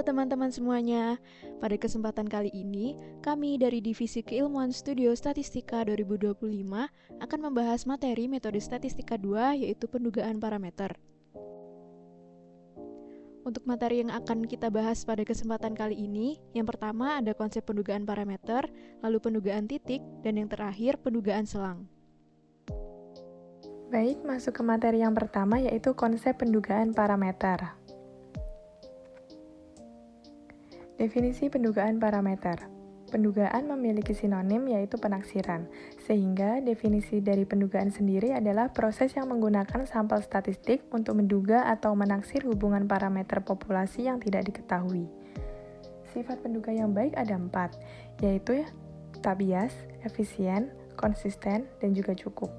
teman-teman semuanya. Pada kesempatan kali ini, kami dari Divisi Keilmuan Studio Statistika 2025 akan membahas materi metode statistika 2 yaitu pendugaan parameter. Untuk materi yang akan kita bahas pada kesempatan kali ini, yang pertama ada konsep pendugaan parameter, lalu pendugaan titik, dan yang terakhir pendugaan selang. Baik, masuk ke materi yang pertama yaitu konsep pendugaan parameter. Definisi pendugaan parameter. Pendugaan memiliki sinonim yaitu penaksiran, sehingga definisi dari pendugaan sendiri adalah proses yang menggunakan sampel statistik untuk menduga atau menaksir hubungan parameter populasi yang tidak diketahui. Sifat penduga yang baik ada 4, yaitu tak bias, efisien, konsisten, dan juga cukup.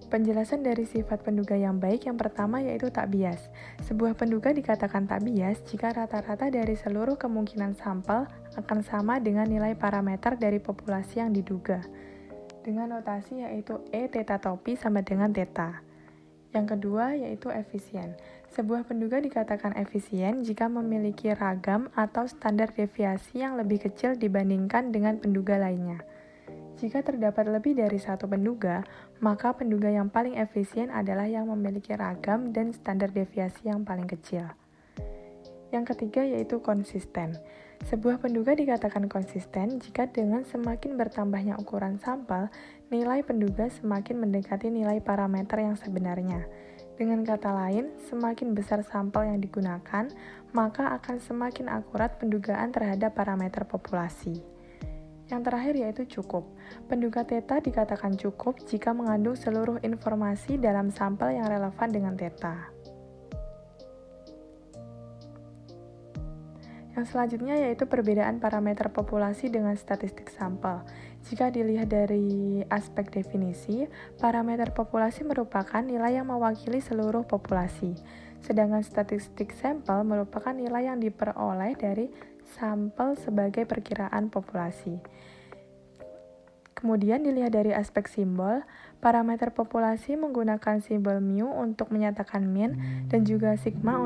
Penjelasan dari sifat penduga yang baik yang pertama yaitu tak bias. Sebuah penduga dikatakan tak bias jika rata-rata dari seluruh kemungkinan sampel akan sama dengan nilai parameter dari populasi yang diduga, dengan notasi yaitu E theta topi sama dengan theta. Yang kedua yaitu efisien. Sebuah penduga dikatakan efisien jika memiliki ragam atau standar deviasi yang lebih kecil dibandingkan dengan penduga lainnya. Jika terdapat lebih dari satu penduga, maka penduga yang paling efisien adalah yang memiliki ragam dan standar deviasi yang paling kecil. Yang ketiga yaitu konsisten. Sebuah penduga dikatakan konsisten jika dengan semakin bertambahnya ukuran sampel, nilai penduga semakin mendekati nilai parameter yang sebenarnya. Dengan kata lain, semakin besar sampel yang digunakan, maka akan semakin akurat pendugaan terhadap parameter populasi. Yang terakhir yaitu cukup. Penduga theta dikatakan cukup jika mengandung seluruh informasi dalam sampel yang relevan dengan theta. Yang selanjutnya yaitu perbedaan parameter populasi dengan statistik sampel. Jika dilihat dari aspek definisi, parameter populasi merupakan nilai yang mewakili seluruh populasi, sedangkan statistik sampel merupakan nilai yang diperoleh dari sampel sebagai perkiraan populasi. Kemudian dilihat dari aspek simbol, parameter populasi menggunakan simbol mu untuk menyatakan mean dan juga sigma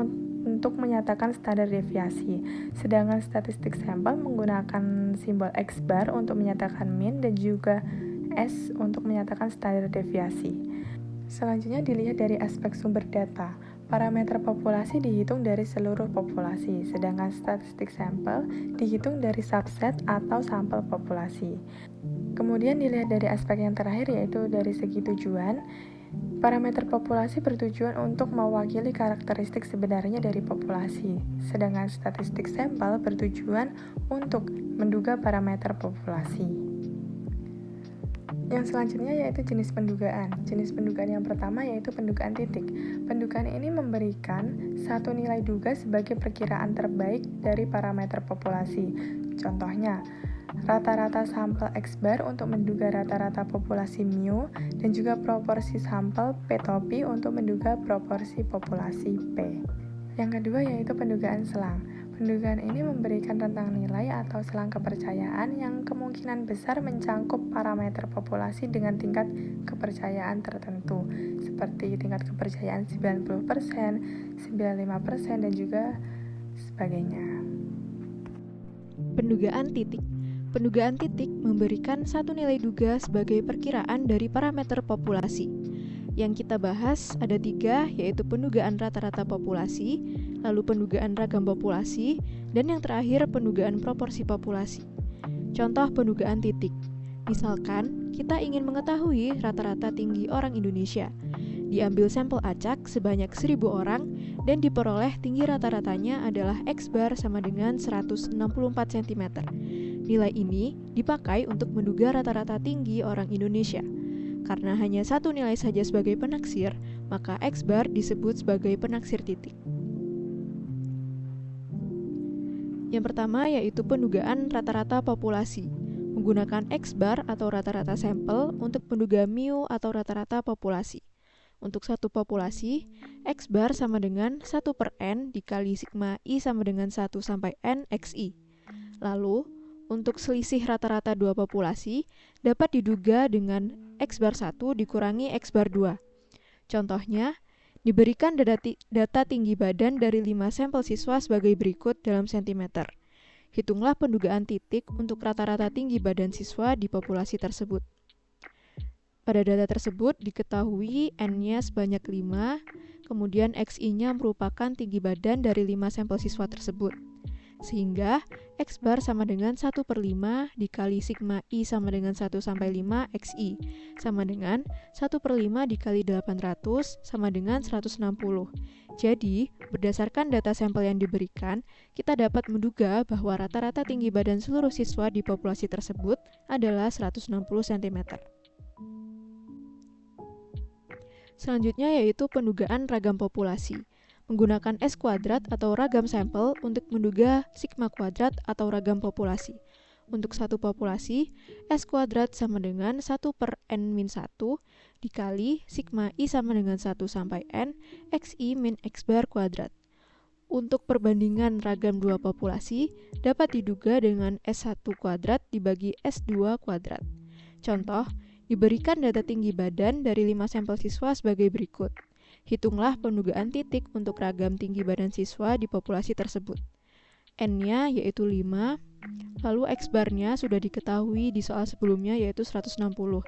untuk menyatakan standar deviasi. Sedangkan statistik sampel menggunakan simbol X bar untuk menyatakan mean dan juga S untuk menyatakan standar deviasi. Selanjutnya dilihat dari aspek sumber data. Parameter populasi dihitung dari seluruh populasi, sedangkan statistik sampel dihitung dari subset atau sampel populasi. Kemudian dilihat dari aspek yang terakhir yaitu dari segi tujuan. Parameter populasi bertujuan untuk mewakili karakteristik sebenarnya dari populasi, sedangkan statistik sampel bertujuan untuk menduga parameter populasi. Yang selanjutnya yaitu jenis pendugaan. Jenis pendugaan yang pertama yaitu pendugaan titik. Pendugaan ini memberikan satu nilai duga sebagai perkiraan terbaik dari parameter populasi. Contohnya, rata-rata sampel X bar untuk menduga rata-rata populasi mu dan juga proporsi sampel P topi untuk menduga proporsi populasi P. Yang kedua yaitu pendugaan selang. Pendugaan ini memberikan rentang nilai atau selang kepercayaan yang kemungkinan besar mencangkup parameter populasi dengan tingkat kepercayaan tertentu, seperti tingkat kepercayaan 90%, 95%, dan juga sebagainya. Pendugaan titik. Pendugaan titik memberikan satu nilai duga sebagai perkiraan dari parameter populasi. Yang kita bahas ada 3, yaitu pendugaan rata-rata populasi, lalu pendugaan ragam populasi, dan yang terakhir pendugaan proporsi populasi. Contoh pendugaan titik. Misalkan, kita ingin mengetahui rata-rata tinggi orang Indonesia. Diambil sampel acak sebanyak 1.000 orang, dan diperoleh tinggi rata-ratanya adalah X bar sama dengan 164 cm. Nilai ini dipakai untuk menduga rata-rata tinggi orang Indonesia. Karena hanya satu nilai saja sebagai penaksir, maka X bar disebut sebagai penaksir titik. Yang pertama yaitu pendugaan rata-rata populasi, menggunakan X bar atau rata-rata sampel untuk menduga mu atau rata-rata populasi. Untuk satu populasi, X bar sama dengan 1/n dikali sigma I sama dengan 1 sampai n xi. Lalu, untuk selisih rata-rata dua populasi dapat diduga dengan X bar 1 dikurangi X bar 2. Contohnya, Diberikan data tinggi badan dari 5 sampel siswa sebagai berikut dalam sentimeter. Hitunglah pendugaan titik untuk rata-rata tinggi badan siswa di populasi tersebut. Pada data tersebut diketahui N-nya sebanyak 5, kemudian XI-nya merupakan tinggi badan dari 5 sampel siswa tersebut. Sehingga X bar sama dengan 1/5 dikali sigma I sama dengan 1 sampai 5 XI sama dengan 1/5 dikali 800 sama dengan 160. Jadi, berdasarkan data sampel yang diberikan, kita dapat menduga bahwa rata-rata tinggi badan seluruh siswa di populasi tersebut adalah 160 cm. Selanjutnya yaitu pendugaan ragam populasi. Menggunakan S kuadrat atau ragam sampel untuk menduga sigma kuadrat atau ragam populasi. Untuk satu populasi, S kuadrat sama dengan 1/n-1 dikali sigma I sama dengan 1 sampai n XI min X bar kuadrat. Untuk perbandingan ragam dua populasi, dapat diduga dengan S1 kuadrat dibagi S2 kuadrat. Contoh, diberikan data tinggi badan dari 5 sampel siswa sebagai berikut. Hitunglah pendugaan titik untuk ragam tinggi badan siswa di populasi tersebut. N-nya yaitu 5, lalu X-bar-nya sudah diketahui di soal sebelumnya yaitu 160.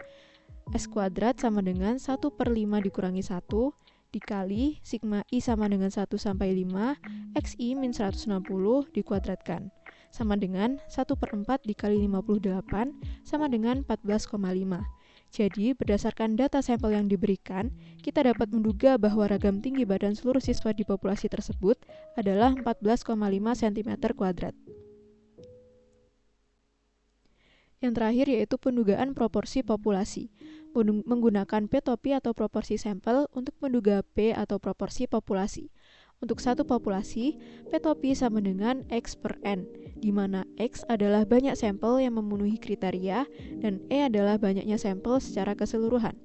S kuadrat sama dengan 1/5 dikurangi 1, dikali sigma I sama dengan 1 sampai 5, XI min 160 dikuadratkan. Sama dengan 1/4 dikali 58, sama dengan 14,5. Jadi, berdasarkan data sampel yang diberikan, kita dapat menduga bahwa ragam tinggi badan seluruh siswa di populasi tersebut adalah 14,5 cm kuadrat. Yang terakhir yaitu pendugaan proporsi populasi. Menggunakan P-topi atau proporsi sampel untuk menduga P atau proporsi populasi. Untuk satu populasi, P-topi sama dengan X per N, di mana X adalah banyak sampel yang memenuhi kriteria dan E adalah banyaknya sampel secara keseluruhan.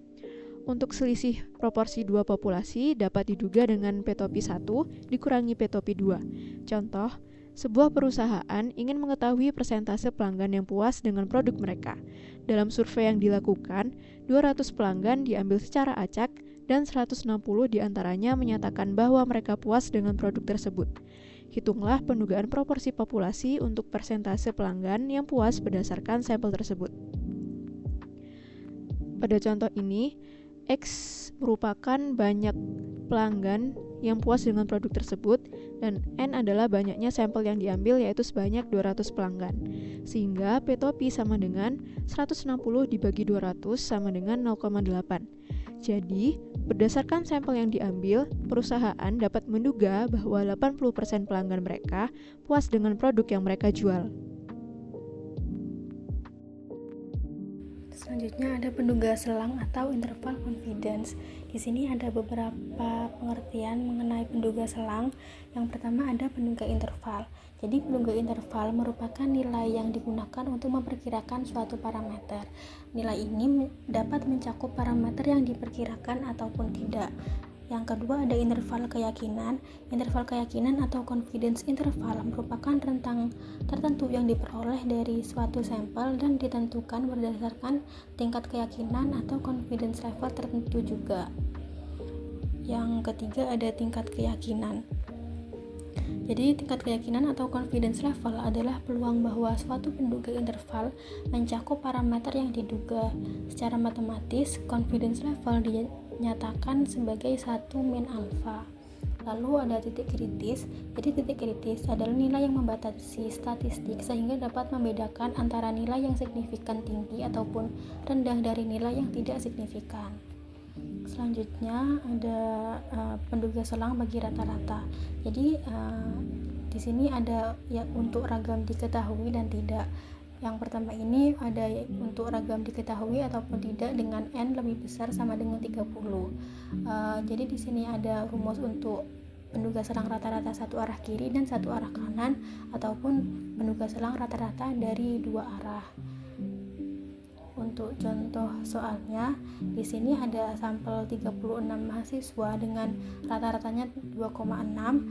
Untuk selisih proporsi dua populasi dapat diduga dengan P-topi 1 dikurangi P-topi 2. Contoh, sebuah perusahaan ingin mengetahui persentase pelanggan yang puas dengan produk mereka. Dalam survei yang dilakukan, 200 pelanggan diambil secara acak dan 160 diantaranya menyatakan bahwa mereka puas dengan produk tersebut. Hitunglah pendugaan proporsi populasi untuk persentase pelanggan yang puas berdasarkan sampel tersebut. Pada contoh ini, X merupakan banyak pelanggan yang puas dengan produk tersebut dan N adalah banyaknya sampel yang diambil yaitu sebanyak 200 pelanggan. Sehingga P-topi sama dengan 160 dibagi 200 sama dengan 0,8. Jadi, berdasarkan sampel yang diambil, perusahaan dapat menduga bahwa 80% pelanggan mereka puas dengan produk yang mereka jual. Selanjutnya ada penduga selang atau interval confidence. Di sini ada beberapa pengertian mengenai penduga selang. Yang pertama ada penduga interval. Jadi penduga interval merupakan nilai yang digunakan untuk memperkirakan suatu parameter. Nilai ini dapat mencakup parameter yang diperkirakan ataupun tidak. Yang kedua ada interval keyakinan. Interval keyakinan atau confidence interval merupakan rentang tertentu yang diperoleh dari suatu sampel dan ditentukan berdasarkan tingkat keyakinan atau confidence level tertentu juga. Yang ketiga ada tingkat keyakinan. Jadi tingkat keyakinan atau confidence level adalah peluang bahwa suatu penduga interval mencakup parameter yang diduga. Secara matematis, confidence level dinyatakan sebagai 1 min alfa. Lalu ada titik kritis. Jadi titik kritis adalah nilai yang membatasi statistik sehingga dapat membedakan antara nilai yang signifikan tinggi ataupun rendah dari nilai yang tidak signifikan. Selanjutnya ada penduga selang bagi rata-rata. Jadi di sini ada ya untuk ragam diketahui dan tidak. Yang pertama ini ada untuk ragam diketahui ataupun tidak dengan n lebih besar sama dengan 30. Jadi di sini ada rumus untuk penduga selang rata-rata satu arah kiri dan satu arah kanan ataupun penduga selang rata-rata dari dua arah. Untuk contoh soalnya, di sini ada sampel 36 mahasiswa dengan rata-ratanya 2,6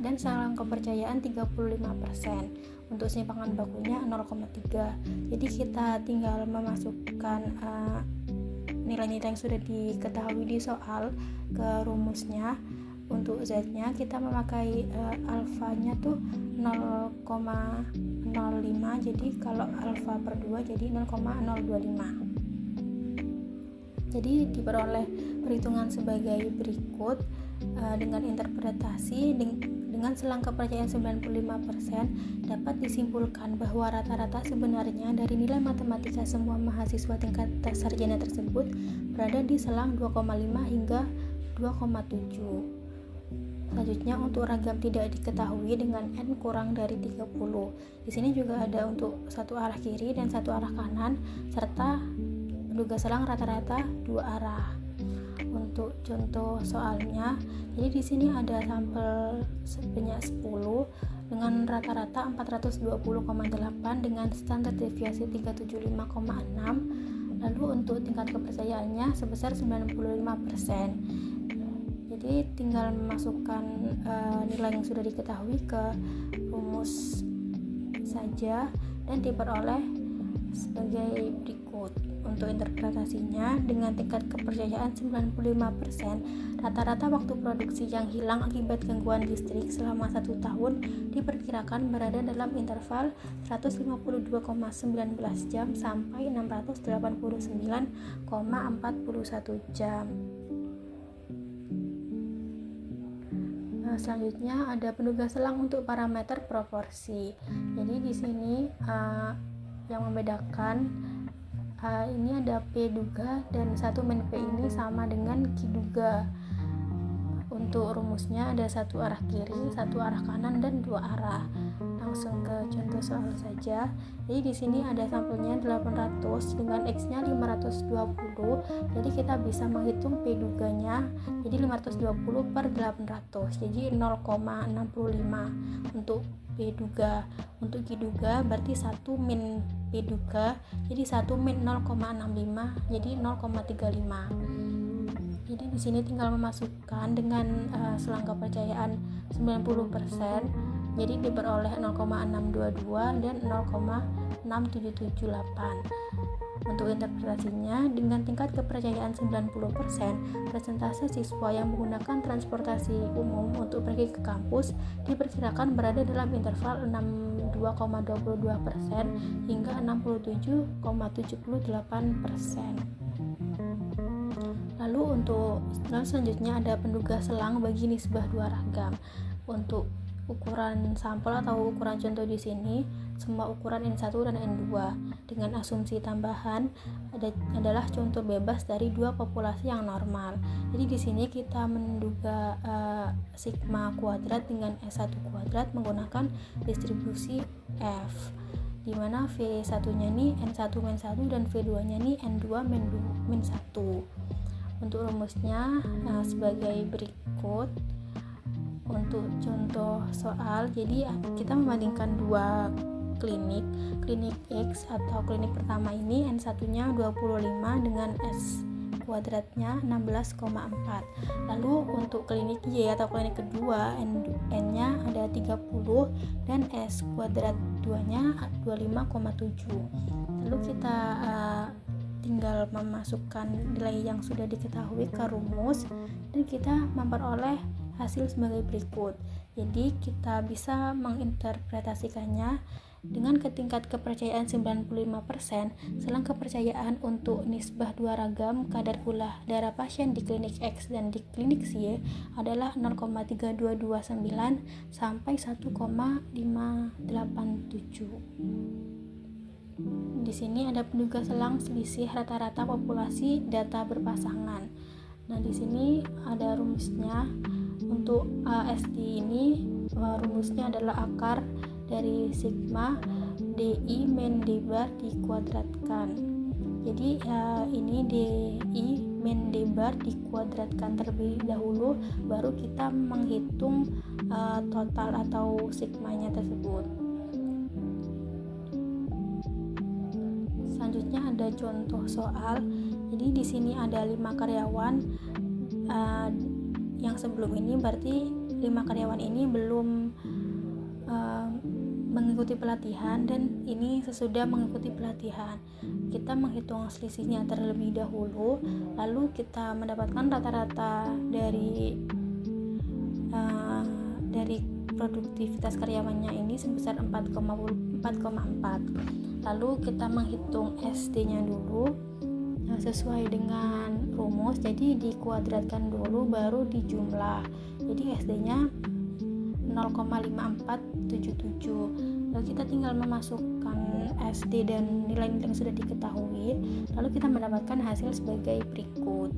dan selang kepercayaan 35%. Untuk simpangan bakunya 0,3. Jadi kita tinggal memasukkan nilai-nilai yang sudah diketahui di soal ke rumusnya. Untuk Z-nya kita memakai alfanya tuh 0,05, jadi kalau alfa per 2 jadi 0,025. Jadi diperoleh perhitungan sebagai berikut dengan interpretasi dengan selang kepercayaan 95% dapat disimpulkan bahwa rata-rata sebenarnya dari nilai matematika semua mahasiswa tingkat sarjana tersebut berada di selang 2,5 hingga 2,7. Selanjutnya untuk ragam tidak diketahui dengan n kurang dari 30. Di sini juga ada untuk satu arah kiri dan satu arah kanan serta penduga selang rata-rata dua arah. Untuk contoh soalnya, jadi di sini ada sampel sebanyak 10 dengan rata-rata 420,8 dengan standar deviasi 375,6. Lalu untuk tingkat kepercayaannya sebesar 95%. Jadi tinggal memasukkan nilai yang sudah diketahui ke rumus saja dan diperoleh sebagai berikut. Untuk interpretasinya, dengan tingkat kepercayaan 95%, rata-rata waktu produksi yang hilang akibat gangguan listrik selama 1 tahun diperkirakan berada dalam interval 152,19 jam sampai 689,41 jam. Selanjutnya ada penduga selang untuk parameter proporsi. Jadi di sini yang membedakan ini ada P duga dan 1 min P ini sama dengan Q duga. Untuk rumusnya ada satu arah kiri, satu arah kanan dan dua arah. Langsung ke contoh soal saja. Jadi di sini ada sampelnya 800 dengan X-nya 520. Jadi kita bisa menghitung P duganya. Jadi 520 per 800. Jadi 0,65 untuk P duga. Untuk Q duga berarti 1 min P duga. Jadi 1 min 0,65 jadi 0,35. Jadi di sini tinggal memasukkan dengan selang kepercayaan 90%. Jadi diperoleh 0,622 dan 0,6778. Untuk interpretasinya, dengan tingkat kepercayaan 90%, persentase siswa yang menggunakan transportasi umum untuk pergi ke kampus diperkirakan berada dalam interval 62,22% hingga 67,78%. Lalu selanjutnya ada penduga selang bagi nisbah dua ragam. Untuk ukuran sampel atau ukuran contoh di sini semua ukuran N1 dan N2 dengan asumsi tambahan adalah contoh bebas dari dua populasi yang normal. Jadi di sini kita menduga sigma kuadrat dengan S1 kuadrat menggunakan distribusi F, di mana V1-nya nih N1 min 1 dan V2-nya nih N2 min 1. Untuk rumusnya sebagai berikut. Untuk contoh soal, jadi kita membandingkan dua klinik X atau klinik pertama ini N1-nya 25 dengan S kuadratnya 16,4. Lalu untuk klinik Y atau klinik kedua N-nya ada 30 dan S kuadrat 2-nya 25,7. Lalu kita tinggal memasukkan nilai yang sudah diketahui ke rumus dan kita memperoleh hasil sebagai berikut. Jadi kita bisa menginterpretasikannya dengan tingkat kepercayaan 95%, selang kepercayaan untuk nisbah dua ragam kadar gula darah pasien di klinik X dan di klinik Y adalah 0,3229 sampai 1,587. Di sini ada penduga selang selisih rata-rata populasi data berpasangan. Nah, di sini ada rumusnya. Untuk ASD ini rumusnya adalah akar dari sigma DI min D bar dikuadratkan. Jadi ini DI min D bar dikuadratkan terlebih dahulu, baru kita menghitung total atau sigmanya tersebut. Selanjutnya ada contoh soal. Jadi di sini ada 5 karyawan. Yang sebelum ini berarti 5 karyawan ini belum mengikuti pelatihan, dan ini sesudah mengikuti pelatihan kita menghitung selisihnya terlebih dahulu, lalu kita mendapatkan rata-rata dari produktivitas karyawannya ini sebesar 4,4. Lalu kita menghitung SD-nya dulu sesuai dengan rumus, jadi dikuadratkan dulu baru dijumlah. Jadi SD-nya 0,5477. Lalu kita tinggal memasukkan SD dan nilai-nilai yang sudah diketahui, lalu kita mendapatkan hasil sebagai berikut.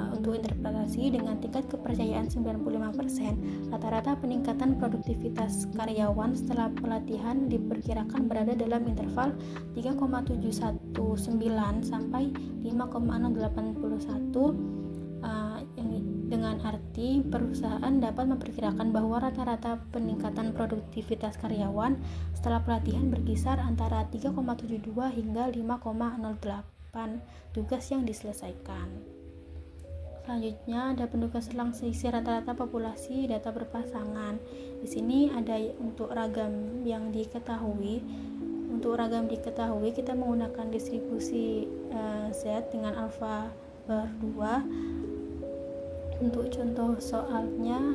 Untuk interpretasi dengan tingkat kepercayaan 95%, rata-rata peningkatan produktivitas karyawan setelah pelatihan diperkirakan berada dalam interval 3,719 sampai 5,081, dengan arti perusahaan dapat memperkirakan bahwa rata-rata peningkatan produktivitas karyawan setelah pelatihan berkisar antara 3,72 hingga 5,08 tugas yang diselesaikan. Selanjutnya ada penugas selang selisih rata-rata populasi data berpasangan. Di sini ada untuk ragam yang diketahui. Untuk ragam diketahui kita menggunakan distribusi Z dengan alfa per 2. Untuk contoh soalnya,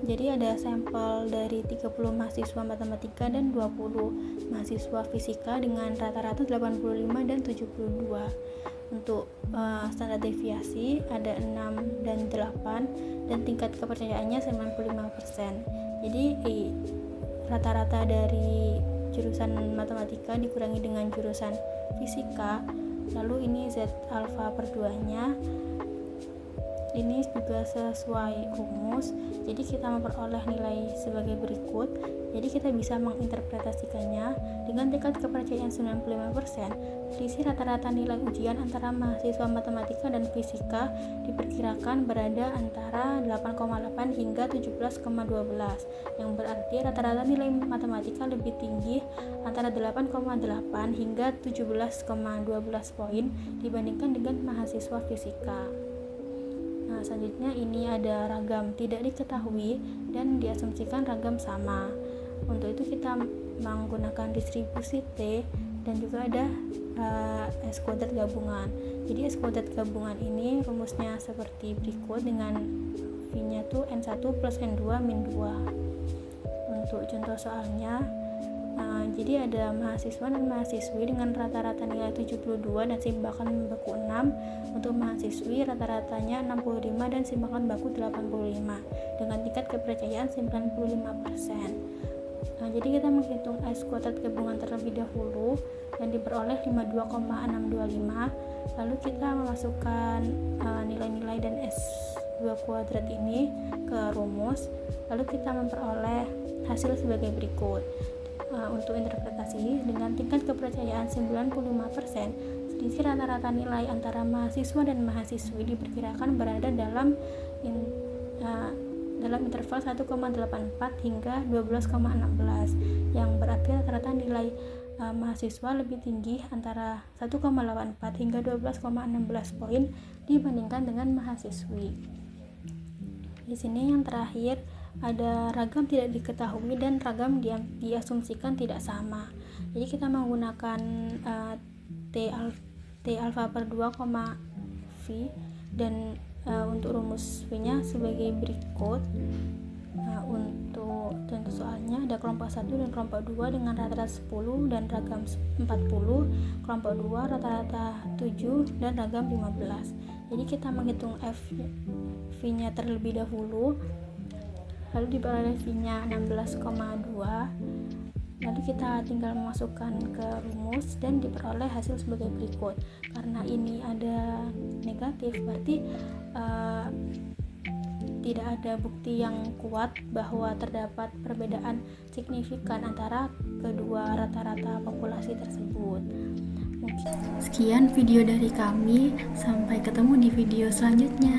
jadi ada sampel dari 30 mahasiswa matematika dan 20 mahasiswa fisika dengan rata-rata 85 dan 72. Untuk standar deviasi ada 6 dan 8 dan tingkat kepercayaannya 95%. Jadi rata-rata dari jurusan matematika dikurangi dengan jurusan fisika, lalu ini Z alfa per 2-nya ini juga sesuai rumus. Jadi kita memperoleh nilai sebagai berikut. Jadi kita bisa menginterpretasikannya dengan tingkat kepercayaan 95%. Selisih rata-rata nilai ujian antara mahasiswa matematika dan fisika diperkirakan berada antara 8,8 hingga 17,12, yang berarti rata-rata nilai matematika lebih tinggi antara 8,8 hingga 17,12 poin dibandingkan dengan mahasiswa fisika. Nah, selanjutnya ini ada ragam tidak diketahui dan diasumsikan ragam sama. Untuk itu kita menggunakan distribusi T dan juga ada S kuadrat gabungan. Jadi S kuadrat gabungan ini rumusnya seperti berikut dengan V-nya tuh N1 plus N2 min 2. Untuk contoh soalnya, jadi ada mahasiswa dan mahasiswi dengan rata-rata nilai 72 dan simbakan baku 6. Untuk mahasiswi rata-ratanya 65 dan simbakan baku 85 dengan tingkat kepercayaan 95%. Jadi kita menghitung S kuadrat gabungan terlebih dahulu dan diperoleh 52,625. Lalu kita memasukkan nilai-nilai dan S2 kuadrat ini ke rumus, lalu kita memperoleh hasil sebagai berikut. Untuk interpretasi dengan tingkat kepercayaan 95%, selisih rata-rata nilai antara mahasiswa dan mahasiswi diperkirakan berada dalam interval 1,84 hingga 12,16, yang berarti rata-rata nilai mahasiswa lebih tinggi antara 1,84 hingga 12,16 poin dibandingkan dengan mahasiswi. Di sini yang terakhir ada ragam tidak diketahui dan ragam diasumsikan tidak sama. Jadi kita menggunakan T alfa per 2, V dan untuk rumus V-nya sebagai berikut. Untuk contoh soalnya ada kelompok 1 dan kelompok 2 dengan rata-rata 10 dan ragam 40, kelompok 2 rata-rata 7 dan ragam 15. Jadi kita menghitung V-nya terlebih dahulu, lalu diperoleh V-nya 16,2. Lalu kita tinggal memasukkan ke rumus dan diperoleh hasil sebagai berikut. Karena ini ada negatif, berarti tidak ada bukti yang kuat bahwa terdapat perbedaan signifikan antara kedua rata-rata populasi tersebut. Mungkin sekian video dari kami, sampai ketemu di video selanjutnya.